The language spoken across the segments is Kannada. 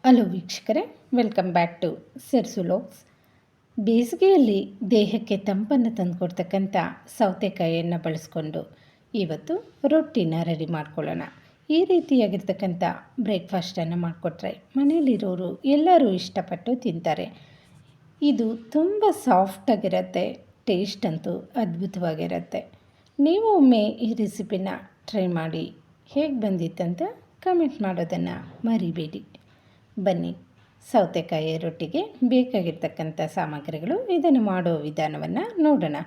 ಹಲೋ ವೀಕ್ಷಕರೇ, ವೆಲ್ಕಮ್ ಬ್ಯಾಕ್ ಟು ಸರ್ಸು ಲಾಗ್ಸ್. ಬೇಸಿಗೆಯಲ್ಲಿ ದೇಹಕ್ಕೆ ತಂಪನ್ನು ತಂದುಕೊಡ್ತಕ್ಕಂಥ ಸೌತೆಕಾಯಿಯನ್ನು ಬಳಸ್ಕೊಂಡು ಇವತ್ತು ರೊಟ್ಟಿನ ರೆಡಿ ಮಾಡ್ಕೊಳ್ಳೋಣ. ಈ ರೀತಿಯಾಗಿರ್ತಕ್ಕಂಥ ಬ್ರೇಕ್ಫಾಸ್ಟನ್ನು ಮಾಡಿಕೊಟ್ರೆ ಮನೆಯಲ್ಲಿರೋರು ಎಲ್ಲರೂ ಇಷ್ಟಪಟ್ಟು ತಿಂತಾರೆ. ಇದು ತುಂಬ ಸಾಫ್ಟಾಗಿರುತ್ತೆ, ಟೇಸ್ಟ್ ಅಂತೂ ಅದ್ಭುತವಾಗಿರುತ್ತೆ. ನೀವು ಒಮ್ಮೆ ಈ ರೆಸಿಪಿನ ಟ್ರೈ ಮಾಡಿ ಹೇಗೆ ಬಂದಿತ್ತಂತ ಕಮೆಂಟ್ ಮಾಡೋದನ್ನು ಮರಿಬೇಡಿ. ಬನ್ನಿ, ಸೌತೆಕಾಯಿ ರೊಟ್ಟಿಗೆ ಬೇಕಾಗಿರ್ತಕ್ಕಂಥ ಸಾಮಗ್ರಿಗಳು, ಇದನ್ನು ಮಾಡೋ ವಿಧಾನವನ್ನು ನೋಡೋಣ.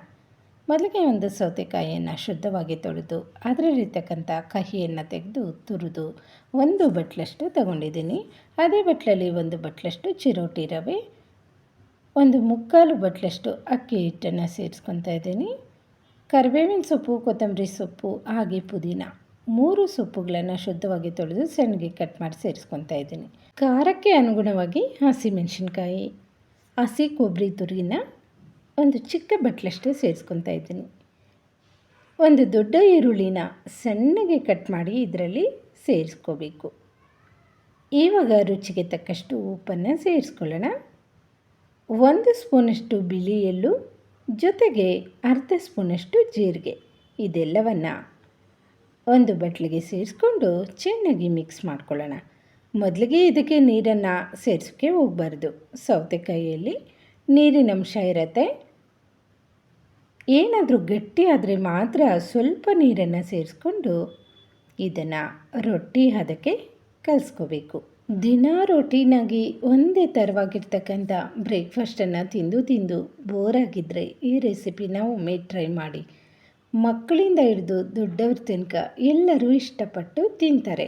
ಮೊದಲಿಗೆ ಒಂದು ಸೌತೆಕಾಯಿಯನ್ನು ಶುದ್ಧವಾಗಿ ತೊಳೆದು ಅದರಲ್ಲಿರ್ತಕ್ಕಂಥ ಕಹಿಯನ್ನು ತೆಗೆದು ತುರಿದು ಒಂದು ಬಟ್ಲಷ್ಟು ತಗೊಂಡಿದ್ದೀನಿ. ಅದೇ ಬಟ್ಲಲ್ಲಿ ಒಂದು ಬಟ್ಲಷ್ಟು ಚಿರೋಟಿ ರವೆ, ಒಂದು ಮುಕ್ಕಾಲು ಬಟ್ಲಷ್ಟು ಅಕ್ಕಿ ಹಿಟ್ಟನ್ನು ಸೇರಿಸ್ಕೊತಾ ಇದ್ದೀನಿ. ಕರಿಬೇವಿನ ಸೊಪ್ಪು, ಕೊತ್ತಂಬರಿ ಸೊಪ್ಪು ಹಾಗೆ ಪುದೀನ 3 ಸೊಪ್ಪುಗಳನ್ನು ಶುದ್ಧವಾಗಿ ತೊಳೆದು ಸಣ್ಣಗೆ ಕಟ್ ಮಾಡಿ ಸೇರಿಸ್ಕೊತಾ ಇದ್ದೀನಿ. ಖಾರಕ್ಕೆ ಅನುಗುಣವಾಗಿ ಹಸಿಮೆಣಸಿನ್ಕಾಯಿ, ಹಸಿ ಕೊಬ್ಬರಿ ತುರಿನ ಒಂದು ಚಿಕ್ಕ ಬಟ್ಲಷ್ಟು ಸೇರಿಸ್ಕೊತಾ ಇದ್ದೀನಿ. ಒಂದು ದೊಡ್ಡ ಈರುಳ್ಳಿನ ಸಣ್ಣಗೆ ಕಟ್ ಮಾಡಿ ಇದರಲ್ಲಿ ಸೇರಿಸ್ಕೋಬೇಕು. ಇವಾಗ ರುಚಿಗೆ ತಕ್ಕಷ್ಟು ಉಪ್ಪನ್ನು ಸೇರಿಸ್ಕೊಳ್ಳೋಣ. 1 ಸ್ಪೂನಷ್ಟು ಬಿಳಿ ಎಳ್ಳು, ಜೊತೆಗೆ ಅರ್ಧ ಸ್ಪೂನಷ್ಟು ಜೀರಿಗೆ, ಇದೆಲ್ಲವನ್ನು ಒಂದು ಬಟ್ಲಿಗೆ ಸೇರಿಸ್ಕೊಂಡು ಚೆನ್ನಾಗಿ ಮಿಕ್ಸ್ ಮಾಡ್ಕೊಳ್ಳೋಣ. ಮೊದಲಿಗೆ ಇದಕ್ಕೆ ನೀರನ್ನು ಸೇರಿಸೋಕ್ಕೆ ಹೋಗಬಾರ್ದು. ಸೌತೆಕಾಯಿಯಲ್ಲಿ ನೀರಿನ ಅಂಶ ಇರುತ್ತೆ. ಏನಾದರೂ ಗಟ್ಟಿ ಆದರೆ ಮಾತ್ರ ಸ್ವಲ್ಪ ನೀರನ್ನು ಸೇರಿಸ್ಕೊಂಡು ಇದನ್ನು ರೊಟ್ಟಿ ಹದಕ್ಕೆ ಕಲಿಸ್ಕೋಬೇಕು. ದಿನ ರೊಟ್ಟಿನಾಗಿ ಒಂದೇ ಥರವಾಗಿರ್ತಕ್ಕಂಥ ಬ್ರೇಕ್ಫಾಸ್ಟನ್ನು ತಿಂದು ಬೋರಾಗಿದ್ದರೆ ಈ ರೆಸಿಪಿನ ಒಮ್ಮೆ ಟ್ರೈ ಮಾಡಿ. ಮಕ್ಕಳಿಂದ ಹಿಡಿದು ದೊಡ್ಡವ್ರ ತನಕ ಎಲ್ಲರೂ ಇಷ್ಟಪಟ್ಟು ತಿಂತಾರೆ.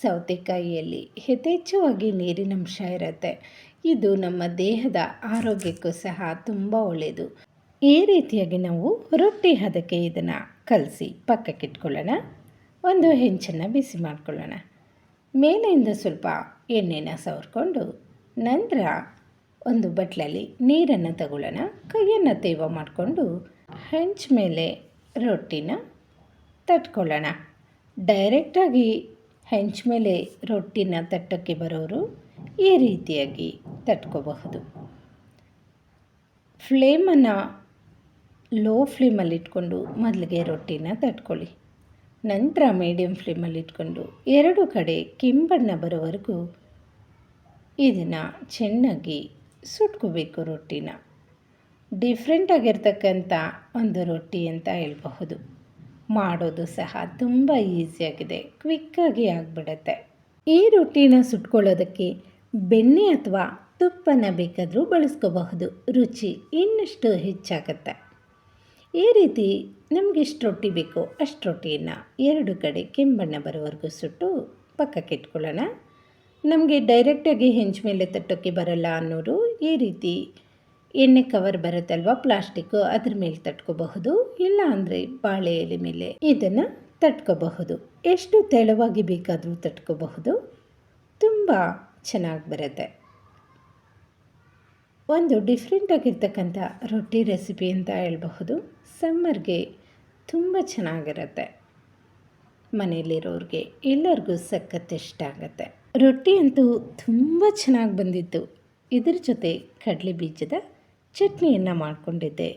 ಸೌತೆಕಾಯಿಯಲ್ಲಿ ಯಥೇಚ್ಛವಾಗಿ ನೀರಿನಂಶ ಇರುತ್ತೆ. ಇದು ನಮ್ಮ ದೇಹದ ಆರೋಗ್ಯಕ್ಕೂ ಸಹ ತುಂಬ ಒಳ್ಳೆಯದು. ಈ ರೀತಿಯಾಗಿ ನಾವು ರೊಟ್ಟಿ ಹದಕ್ಕೆ ಇದನ್ನು ಕಲಸಿ ಪಕ್ಕಕ್ಕಿಟ್ಕೊಳ್ಳೋಣ. ಒಂದು ಹೆಂಚನ್ನು ಬಿಸಿ ಮಾಡ್ಕೊಳ್ಳೋಣ. ಮೇಲೆಯಿಂದ ಸ್ವಲ್ಪ ಎಣ್ಣೆನ ಸವರ್ಕೊಂಡು ನಂತರ ಒಂದು ಬಟ್ಲಲ್ಲಿ ನೀರನ್ನು ತಗೊಳ್ಳೋಣ. ಕೈಯನ್ನು ತೇವ ಮಾಡಿಕೊಂಡು ಹೆಂಚ ಮೇಲೆ ರೊಟ್ಟಿನ ತಟ್ಕೊಳ್ಳೋಣ. ಡೈರೆಕ್ಟಾಗಿ ಹೆಂಚ ಮೇಲೆ ರೊಟ್ಟಿನ ತಟ್ಟೋಕ್ಕೆ ಬರೋರು ಈ ರೀತಿಯಾಗಿ ತಟ್ಕೋಬಹುದು. ಫ್ಲೇಮನ್ನು ಲೋ ಫ್ಲೇಮಲ್ಲಿ ಇಟ್ಕೊಂಡು ಮೊದಲಿಗೆ ರೊಟ್ಟಿನ ತಟ್ಕೊಳ್ಳಿ. ನಂತರ ಮೀಡಿಯಮ್ ಫ್ಲೇಮಲ್ಲಿ ಇಟ್ಕೊಂಡು 2 ಕಡೆ ಕೆಂಬಣ್ಣ ಬರೋವರೆಗೂ ಇದನ್ನು ಚೆನ್ನಾಗಿ ಸುಟ್ಕೋಬೇಕು. ರೊಟ್ಟಿನ ಡಿಫ್ರೆಂಟಾಗಿರ್ತಕ್ಕಂಥ ಒಂದು ರೊಟ್ಟಿ ಅಂತ ಹೇಳಬಹುದು. ಮಾಡೋದು ಸಹ ತುಂಬ ಈಸಿಯಾಗಿದೆ, ಕ್ವಿಕ್ಕಾಗಿ ಆಗಿಬಿಡುತ್ತೆ. ಈ ರೊಟ್ಟಿನ ಸುಟ್ಕೊಳ್ಳೋದಕ್ಕೆ ಬೆಣ್ಣೆ ಅಥವಾ ತುಪ್ಪನ ಬೇಕಾದರೂ ಬಳಸ್ಕೋಬಹುದು. ರುಚಿ ಇನ್ನಷ್ಟು ಹೆಚ್ಚಾಗುತ್ತೆ. ಈ ರೀತಿ ನಮಗೆ ಎಷ್ಟು ರೊಟ್ಟಿ ಬೇಕೋ ಅಷ್ಟು ರೊಟ್ಟಿಯನ್ನು 2 ಕಡೆ ಕೆಂಬಣ್ಣ ಬರೋವರೆಗೂ ಸುಟ್ಟು ಪಕ್ಕಕ್ಕೆ ಇಟ್ಕೊಳ್ಳೋಣ. ನಮಗೆ ಡೈರೆಕ್ಟಾಗಿ ಹೆಂಚ ಮೇಲೆ ತಟ್ಟೋಕ್ಕೆ ಬರಲ್ಲ ಅನ್ನೋರು ಈ ರೀತಿ ಎಣ್ಣೆ ಕವರ್ ಬರುತ್ತಲ್ವ, ಪ್ಲಾಸ್ಟಿಕ್ಕು, ಅದ್ರ ಮೇಲೆ ತಟ್ಕೋಬಹುದು. ಇಲ್ಲ ಅಂದರೆ ಬಾಳೆ ಎಲೆ ಮೇಲೆ ಇದನ್ನು ತಟ್ಕೋಬಹುದು. ಎಷ್ಟು ತೆಳುವಾಗಿ ಬೇಕಾದರೂ ತಟ್ಕೋಬಹುದು. ತುಂಬ ಚೆನ್ನಾಗಿ ಬರುತ್ತೆ. ಒಂದು ಡಿಫ್ರೆಂಟಾಗಿರ್ತಕ್ಕಂಥ ರೊಟ್ಟಿ ರೆಸಿಪಿ ಅಂತ ಹೇಳಬಹುದು. ಸಮ್ಮರ್ಗೆ ತುಂಬ ಚೆನ್ನಾಗಿರುತ್ತೆ. ಮನೆಯಲ್ಲಿರೋರಿಗೆ ಎಲ್ಲರಿಗೂ ಸಖತ್ ಇಷ್ಟ ಆಗುತ್ತೆ. ರೊಟ್ಟಿ ಅಂತೂ ತುಂಬ ಚೆನ್ನಾಗಿ ಬಂದಿತ್ತು. ಇದ್ರ ಜೊತೆ ಕಡಲೆ ಬೀಜದ ಚಟ್ನಿಯನ್ನು ಮಾಡಿಕೊಂಡಿದ್ದೆ.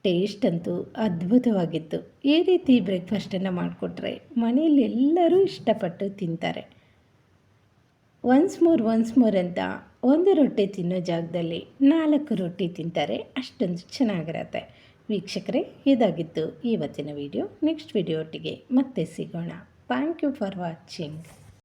ಟೇಸ್ಟ್ ಅಂತೂ ಅದ್ಭುತವಾಗಿತ್ತು. ಈ ರೀತಿ ಬ್ರೇಕ್ಫಾಸ್ಟನ್ನು ಮಾಡಿಕೊಟ್ರೆ ಮನೆಯಲ್ಲಿ ಎಲ್ಲರೂ ಇಷ್ಟಪಟ್ಟು ತಿಂತಾರೆ. ಒನ್ಸ್ ಮೋರ್ ಅಂತ ಒಂದು ರೊಟ್ಟಿ ತಿನ್ನೋ ಜಾಗದಲ್ಲಿ 4 ರೊಟ್ಟಿ ತಿಂತಾರೆ. ಅಷ್ಟೊಂದು ಚೆನ್ನಾಗಿರುತ್ತೆ. ವೀಕ್ಷಕರೇ, ಇದಾಗಿತ್ತು ಇವತ್ತಿನ ವಿಡಿಯೋ. ನೆಕ್ಸ್ಟ್ ವಿಡಿಯೋ ಒಟ್ಟಿಗೆ ಮತ್ತೆ ಸಿಗೋಣ. Thank you for watching.